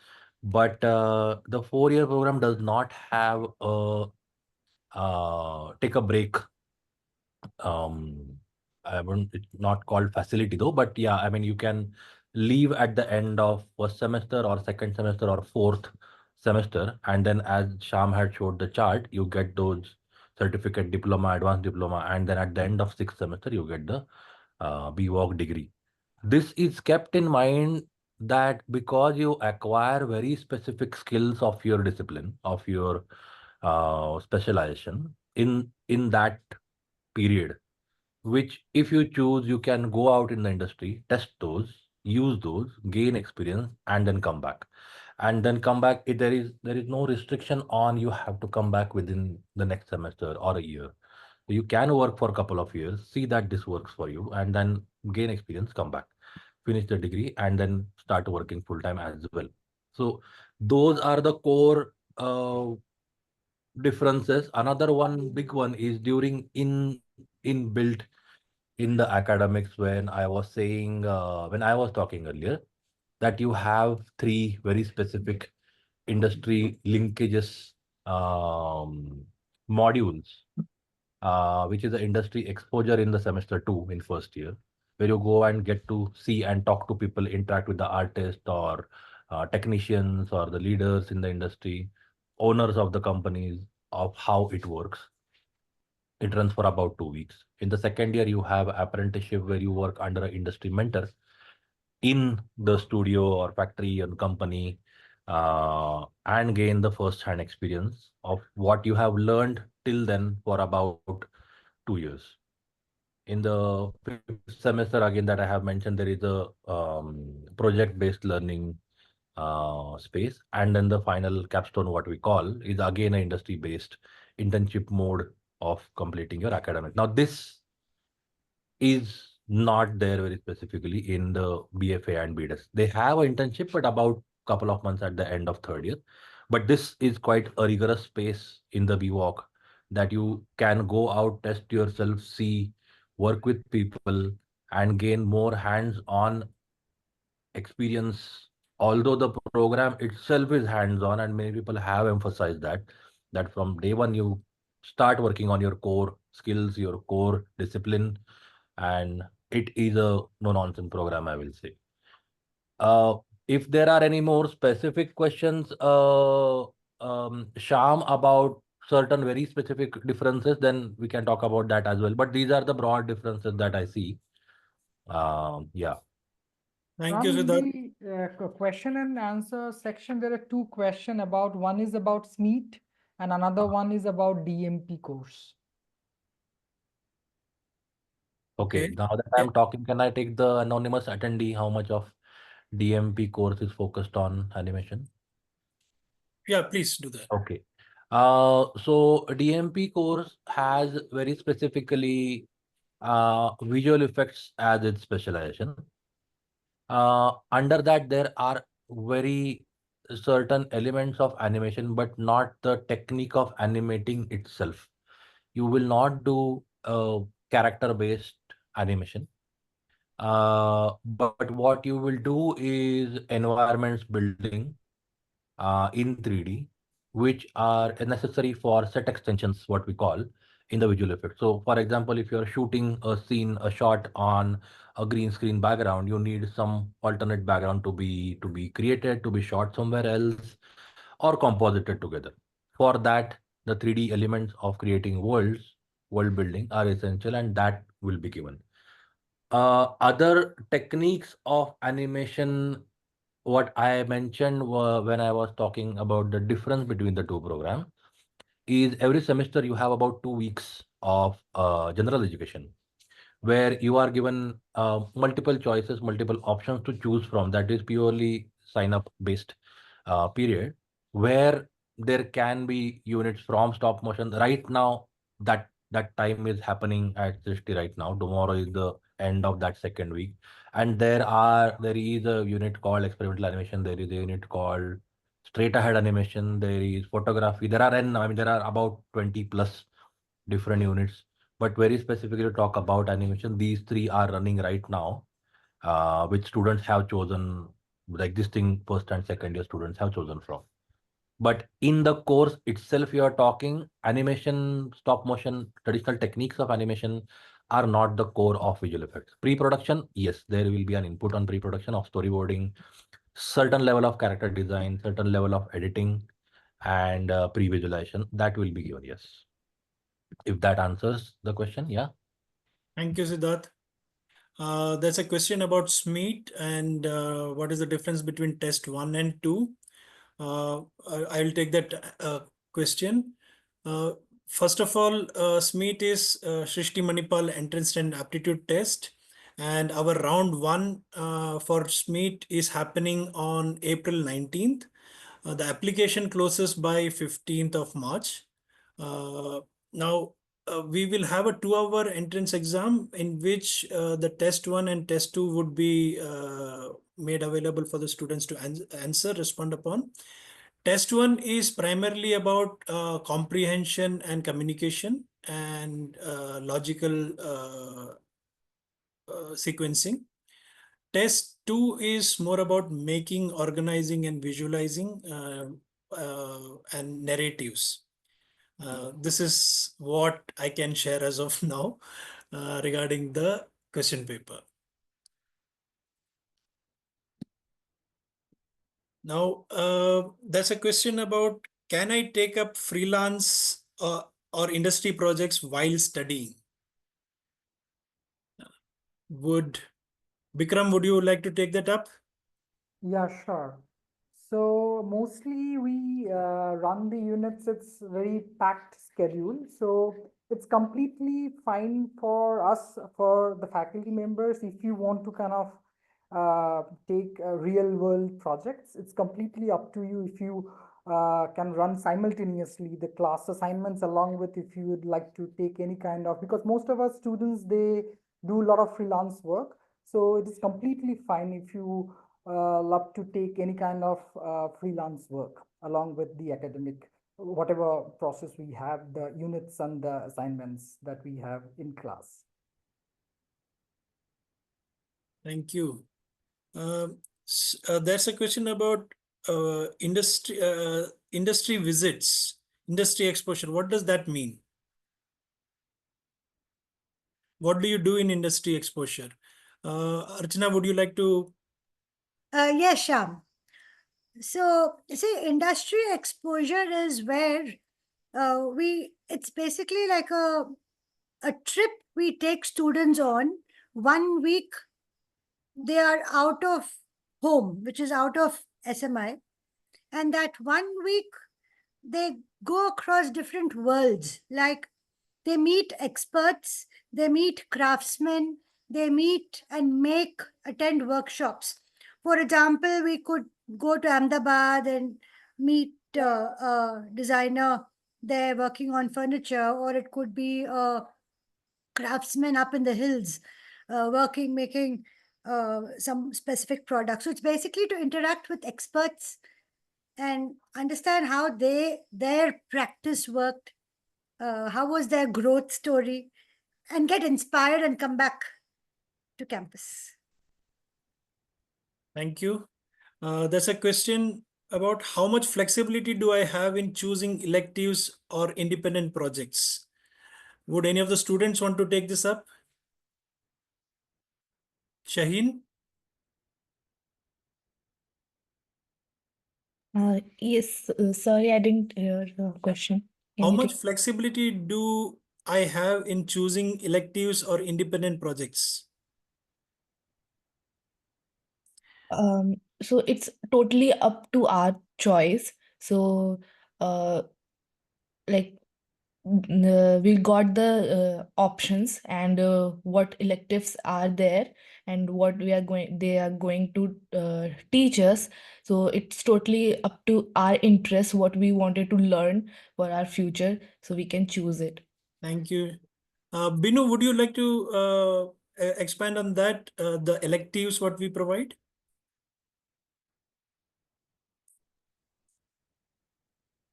But the 4 year program does not have a take a break. I wouldn't, it's not called facility though, but yeah, I mean, you can leave at the end of first semester or second semester or fourth semester. And then as Sham had showed the chart, you get those certificate, diploma, advanced diploma. And then at the end of sixth semester, you get the BVoc degree. This is kept in mind that because you acquire very specific skills of your discipline, of your specialization in that period, which if you choose, you can go out in the industry, test those, use those, gain experience, and then come back. And then come back, if there is no restriction on you have to come back within the next semester or a year. You can work for a couple of years, see that this works for you, and then gain experience, come back, finish the degree, and then start working full time as well. So those are the core differences. Another one, big one, is during inbuilt in the academics, when I was saying, when I was talking earlier, that you have three very specific industry linkages modules, which is the industry exposure in the semester 2 in first year, where you go and get to see and talk to people, interact with the artists or technicians or the leaders in the industry, owners of the companies, of how it works. It runs for about 2 weeks. In the second year, you have apprenticeship where you work under an industry mentor in the studio or factory and company, and gain the first-hand experience of what you have learned till then for about 2 years. In the fifth semester, again, that I have mentioned, there is a project-based learning space. And then the final capstone, what we call, is again an industry-based internship mode of completing your academic. Now, this is not there very specifically in the BFA and BDES. They have an internship, but about a couple of months at the end of third year. But this is quite a rigorous space in the BVoc that you can go out, test yourself, see, work with people, and gain more hands-on experience. Although the program itself is hands-on, and many people have emphasized that from day one you start working on your core skills, your core discipline, and it is a no-nonsense program, I will say. If there are any more specific questions, Sham, about certain very specific differences, then we can talk about that as well. But these are the broad differences that I see. Yeah. Thank you, In Siddharth. the question and answer section, there are two questions about, one is about SMEET and another one is about DMP course. Okay, now that I'm talking, can I take the anonymous attendee? How much of DMP course is focused on animation? Yeah, please do that. Okay. So DMP course has very specifically visual effects as its specialization. Under that, there are very certain elements of animation, but not the technique of animating itself. You will not do character-based animation. But what you will do is environments building in 3D, which are necessary for set extensions, what we call in the visual effect. So for example, if you're shooting a scene, a shot on a green screen background, you need some alternate background to be created, to be shot somewhere else, or composited together. For that, the 3D elements of creating world building are essential, and that will be given. Other techniques of animation, what I mentioned when I was talking about the difference between the two programs, is every semester you have about 2 weeks of general education, where you are given multiple choices, multiple options to choose from. That is purely sign up based period, where there can be units from stop motion. Right now, that time is happening at 60 right now. Tomorrow is the end of that second week. And there is a unit called experimental animation. There is a unit called straight ahead animation. There is photography. There are about 20 plus different units, but very specifically to talk about animation, these three are running right now, which students have chosen, the existing first and second year students have chosen from. But in the course itself, you are talking animation, stop motion, traditional techniques of animation are not the core of visual effects. Pre-production, yes, there will be an input on pre-production of storyboarding, certain level of character design, certain level of editing, and pre-visualization that will be given, yes. If that answers the question, yeah. Thank you, Siddharth. That's a question about SMEET and what is the difference between test 1 and 2. I'll take that question. First of all, SMEET is Shrishti Manipal Entrance and Aptitude Test. And our round 1 for SMEET is happening on April 19th. The application closes by 15th of March. Now, we will have a 2-hour entrance exam in which the test 1 and test 2 would be made available for the students to answer, respond upon. Test 1 is primarily about comprehension and communication and logical sequencing. Test 2 is more about making, organizing, and visualizing and narratives. This is what I can share as of now regarding the question paper. Now, there's a question about, can I take up freelance or industry projects while studying? Bikram, would you like to take that up? Yeah, sure. So mostly we run the units, it's very packed schedule. So it's completely fine for us, for the faculty members, if you want to kind of take real world projects. It's completely up to you if you can run simultaneously the class assignments along with, if you would like to take any kind of, because most of our students, they do a lot of freelance work. So it is completely fine if you love to take any kind of freelance work along with the academic, whatever process we have, the units and the assignments that we have in class. Thank you. There's a question about industry visits, industry exposure. What does that mean? What do you do in industry exposure? Archana, would you like to? Yes, Sham. So, see, industry exposure is where it's basically like a trip we take students on. 1 week they are out of home, which is out of SMI, and that 1 week they go across different worlds. Like they meet experts, they meet craftsmen, they meet and attend workshops. For example, we could go to Ahmedabad and meet a designer there working on furniture, or it could be a craftsman up in the hills making some specific products. So it's basically to interact with experts and understand how their practice worked, how was their growth story, and get inspired and come back to campus. Thank you. There's a question about how much flexibility do I have in choosing electives or independent projects? Would any of the students want to take this up? Shaheen? Yes, sorry, I didn't hear the question. Can How you much flexibility do I have in choosing electives or independent projects? So it's totally up to our choice. So, like, we got the options and what electives are there and what they are going to teach us. So it's totally up to our interest what we wanted to learn for our future, so we can choose it. Thank you. Binu, would you like to expand on that, the electives what we provide?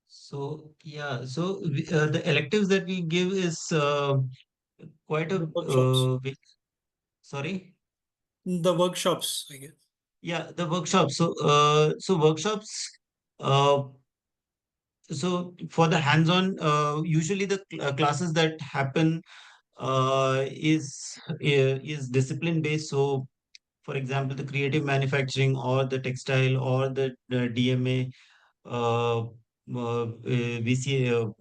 So yeah, so the electives that we give is quite a Workshops. big, sorry. The workshops, I guess. Yeah, the workshops. So workshops. Uh, so for the hands-on, usually the classes that happen is discipline based. So for example, the creative manufacturing or the textile or the DMA, VCA,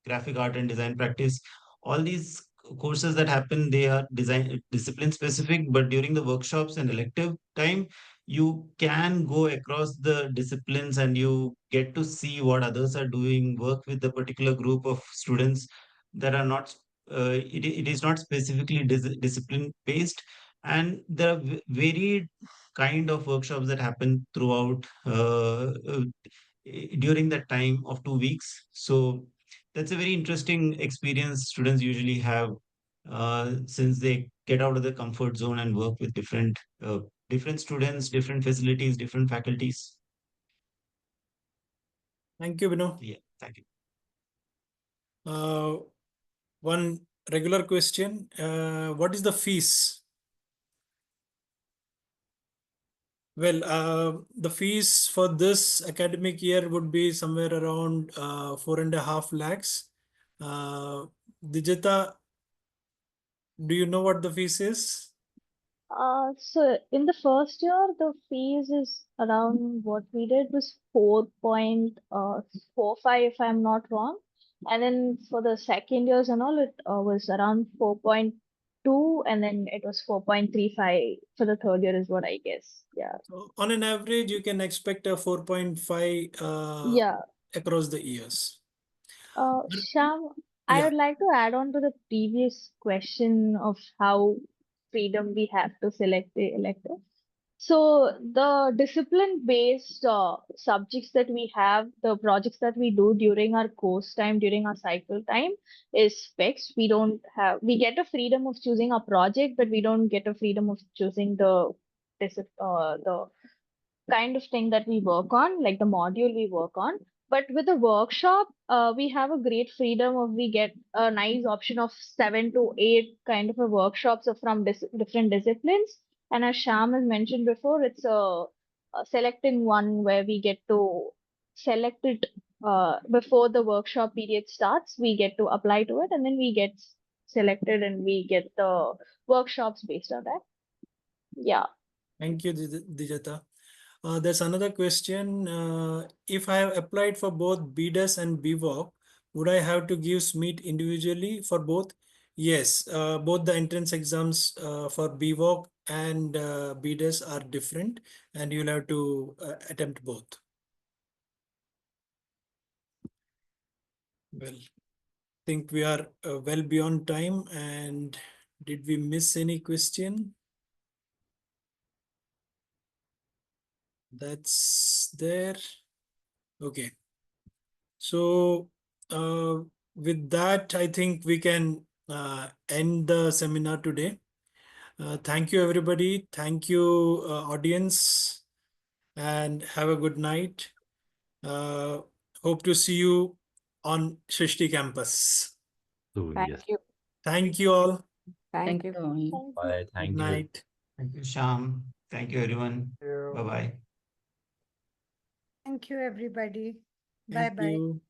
graphic art and design practice, all these courses that happen, they are design discipline specific, but during the workshops and elective time, you can go across the disciplines and you get to see what others are doing, work with the particular group of students that are not it is not specifically discipline based, and there are varied kind of workshops that happen throughout during that time of 2 weeks. So that's a very interesting experience students usually have, since they get out of the comfort zone and work with different students, different facilities, different faculties. Thank you, Binu. Yeah, thank you. One regular question. What is the fees? Well, the fees for this academic year would be somewhere around 4.5 lakhs. Dijita, do you know what the fees is? So in the first year, the fees is around what we did was 4.45 if I'm not wrong. And then for the second years and all, it was around 4.2, and then it was 4.35 for the third year is what I guess. Yeah. So on an average, you can expect a 4.5 Yeah. across the years. Sham, I Yeah. would like to add on to the previous question of how freedom we have to select the elective. So the discipline-based subjects that we have, the projects that we do during our course time, during our cycle time is fixed. We get a freedom of choosing a project, but we don't get a freedom of choosing the kind of thing that we work on, like the module we work on. But with the workshop, we have a great freedom of we get a nice option of 7 to 8 kind of a workshops from different disciplines. And as Sham has mentioned before, it's a selecting one where we get to select it before the workshop period starts. We get to apply to it, and then we get selected, and we get the workshops based on that. Yeah. Thank you, Dijata. There's another question. If I have applied for both BDES and BVoc, would I have to give SMEET individually for both? Yes, both the entrance exams for BVoc and BDES are different, and you'll have to attempt both. Well, I think we are well beyond time. And did we miss any question? That's there. Okay. So with that, I think we can end the seminar today. Thank you, everybody. Thank you, audience, and have a good night. Hope to see you on Shrishti campus. Yes. Thank you all. Thank you all. Bye. Good Thank you. night. Thank you, Sham. Thank you, everyone. Bye-bye. Thank you, everybody. Thank Bye-bye. you.